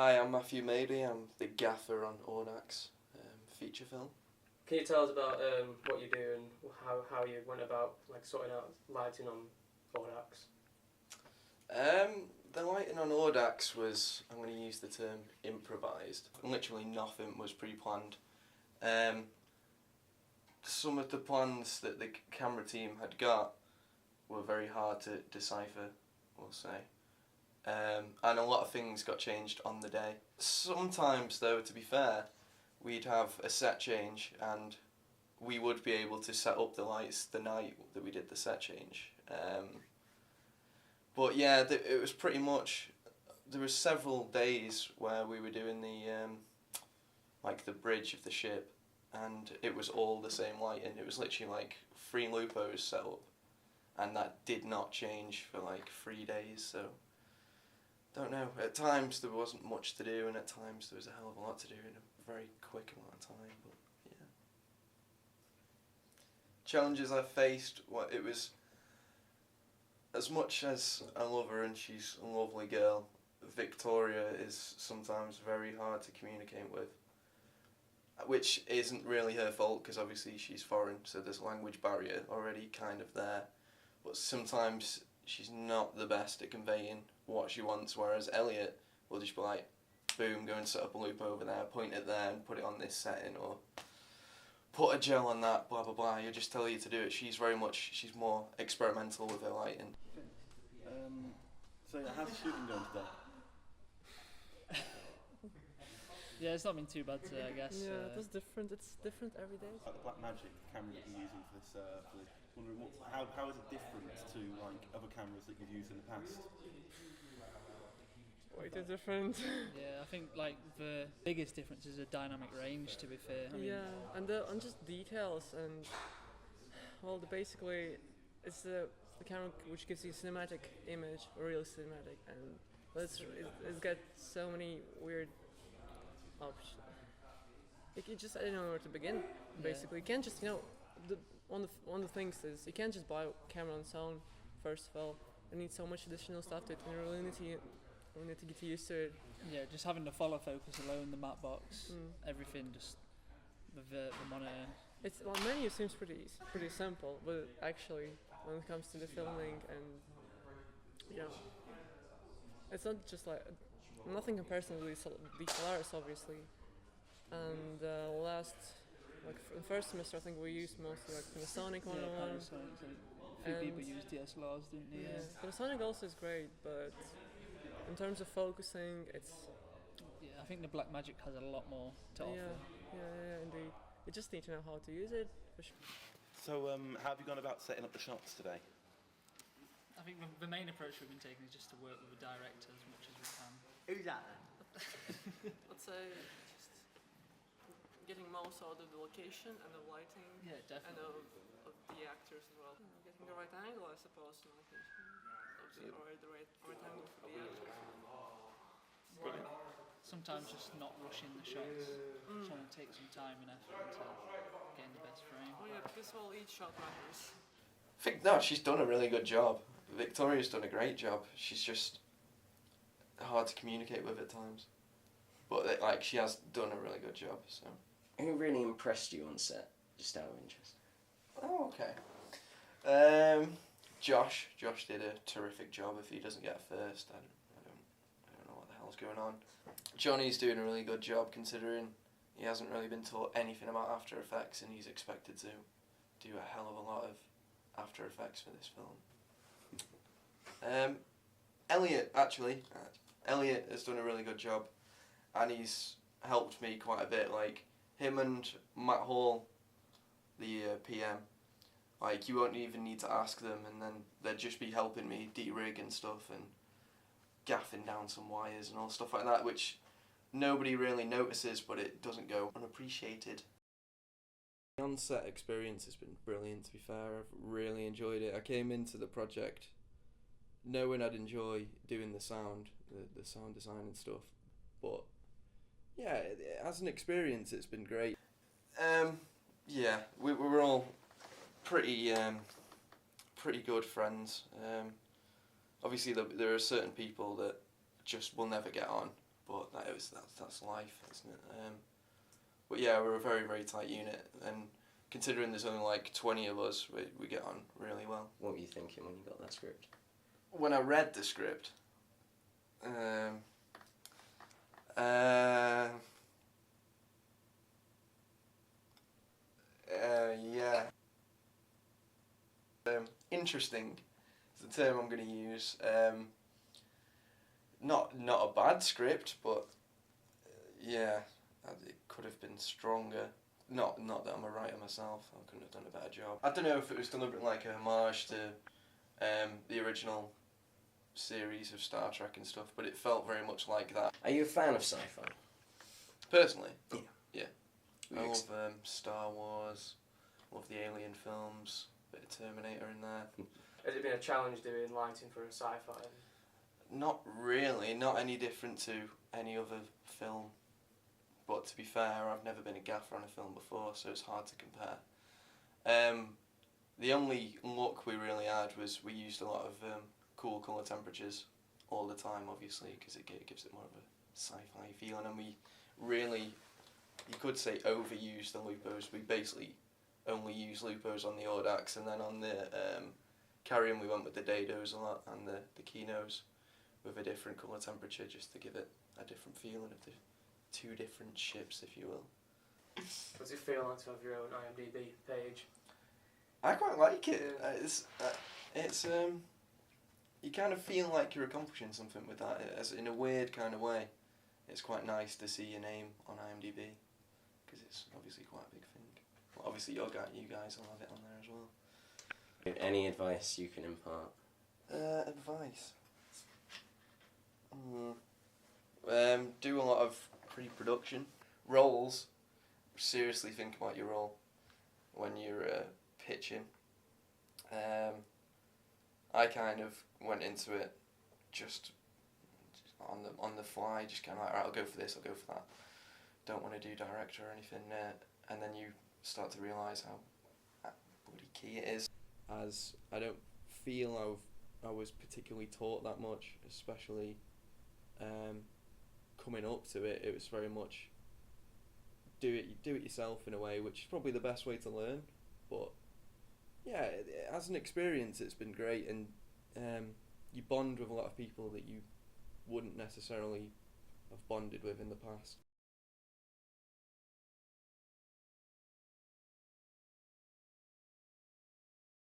Hi, I'm Matthew Madeley. I'm the gaffer on Audax feature film. Can you tell us about what you do and how you went about sorting out lighting on Audax? The lighting on Audax was, I'm going to use the term, improvised. Literally nothing was pre-planned. Some of the plans that the camera team had got were very hard to decipher, we'll say. And a lot of things got changed on the day. Sometimes, though, to be fair, we'd have a set change and we would be able to set up the lights the night that we did the set change. But yeah, it was pretty much, there were several days where we were doing the bridge of the ship, and it was all the same lighting. It was literally like 3 lupos set up, and that did not change for like 3 days, so don't know. At times there wasn't much to do, and at times there was a hell of a lot to do in a very quick amount of time, but yeah. Challenges I faced, it was, as much as I love her and she's a lovely girl, Victoria is sometimes very hard to communicate with, which isn't really her fault because obviously she's foreign, so there's a language barrier already kind of there, but sometimes she's not the best at conveying what she wants, whereas Elliot will just be like, boom, go and set up a loop over there, point it there and put it on this setting, or put a gel on that, blah blah blah. He'll just tell you to do it. She's more experimental with her lighting. So how's the shooting going today? Yeah, it's not been too bad today, I guess. Yeah, it was different. It's different every day. Like the Black Magic camera that you're using for this, wondering how is it different to like other cameras that you've used in the past? Way too different. Yeah, I think like the biggest difference is the dynamic range. To be fair, I mean, yeah, and just details and basically it's the camera which gives you a cinematic image, really cinematic, and it's got so many weird options. You just I don't know where to begin. Basically, you can't just one of the things is you can't just buy a camera on its own. First of all, you need so much additional stuff to it, and you really need to get used to it. Yeah, just having the follow focus alone, the matte box, everything, just the monitor. It's menu seems pretty simple, but actually when it comes to the filming and it's not just like nothing compares to the Solaris obviously. And in first semester I think we used mostly like Panasonic 101. A few people used DSLRs, didn't they? Yeah, Panasonic also is great, but in terms of focusing, it's... Yeah, I think the Black Magic has a lot more to offer. Yeah, indeed. You just need to know how to use it. So, how have you gone about setting up the shots today? I think the main approach we've been taking is just to work with the director as much as we can. Who's that then? Let's say just getting most out of the location and the lighting. Yeah, definitely. And of the actors as well. Getting the right angle, I suppose. The right angle for the actors. Sometimes just not rushing the shots, trying to take some time and effort into getting the best frame. Oh yeah, because each shot matters. I think she's done a really good job. Victoria's done a great job. She's just hard to communicate with at times, but she has done a really good job. So. Who really impressed you on set, just out of interest? Oh, okay. Josh did a terrific job. If he doesn't get first, I don't know what the hell's going on. Johnny's doing a really good job considering he hasn't really been taught anything about After Effects and he's expected to do a hell of a lot of After Effects for this film. Elliot has done a really good job and he's helped me quite a bit. Like him and Matt Hall, the PM, you won't even need to ask them and then they'd just be helping me de-rig and stuff and gaffing down some wires and all stuff like that, which nobody really notices, but it doesn't go unappreciated. The on-set experience has been brilliant, to be fair. I've really enjoyed it. I came into the project knowing I'd enjoy doing the sound, the sound design and stuff, but yeah, as an experience it's been great. Yeah, we were all pretty good friends. Obviously there are certain people that just will never get on, but that's life, isn't it? But yeah, we're a very, very tight unit, and considering there's only like 20 of us, we get on really well. What were you thinking when you got that script? When I read the script, yeah. Interesting is the term I'm going to use. Not a bad script, but yeah, it could have been stronger. Not that I'm a writer myself. I couldn't have done a better job. I don't know if it was deliberate, like a homage to the original series of Star Trek and stuff, but it felt very much like that. Are you a fan of sci-fi? Personally, Yeah. I love Star Wars. Love the Alien films. Bit of Terminator in there. Has it been a challenge doing lighting for a sci-fi? Not really. Not any different to any other film. But to be fair, I've never been a gaffer on a film before, so it's hard to compare. The only luck we really had was we used a lot of cool colour temperatures all the time, obviously, because it gives it more of a sci-fi feeling, and we really, you could say, overused the lupos. We basically only use lupos on the Audax, and then on the Carrion we went with the dados a lot, and the Kinos with a different colour temperature, just to give it a different feeling of the two different ships, if you will. Does it feel like to have your own IMDb page? I quite like it. It's you kind of feel like you're accomplishing something with that, as in a weird kind of way. It's quite nice to see your name on IMDb, because it's obviously quite a big thing. Well, obviously you guys will have it on there as well. Any advice you can impart? Advice. Do a lot of pre-production. Roles. Seriously think about your role when you're pitching. I kind of went into it just on the fly, just kind of like, right, I'll go for this, I'll go for that. Don't want to do director or anything, and then you start to realise how bloody key it is. As I don't feel I was particularly taught that much, especially coming up to it. It was very much do it yourself in a way, which is probably the best way to learn. But yeah, as an experience, it's been great, and you bond with a lot of people that you wouldn't necessarily have bonded with in the past.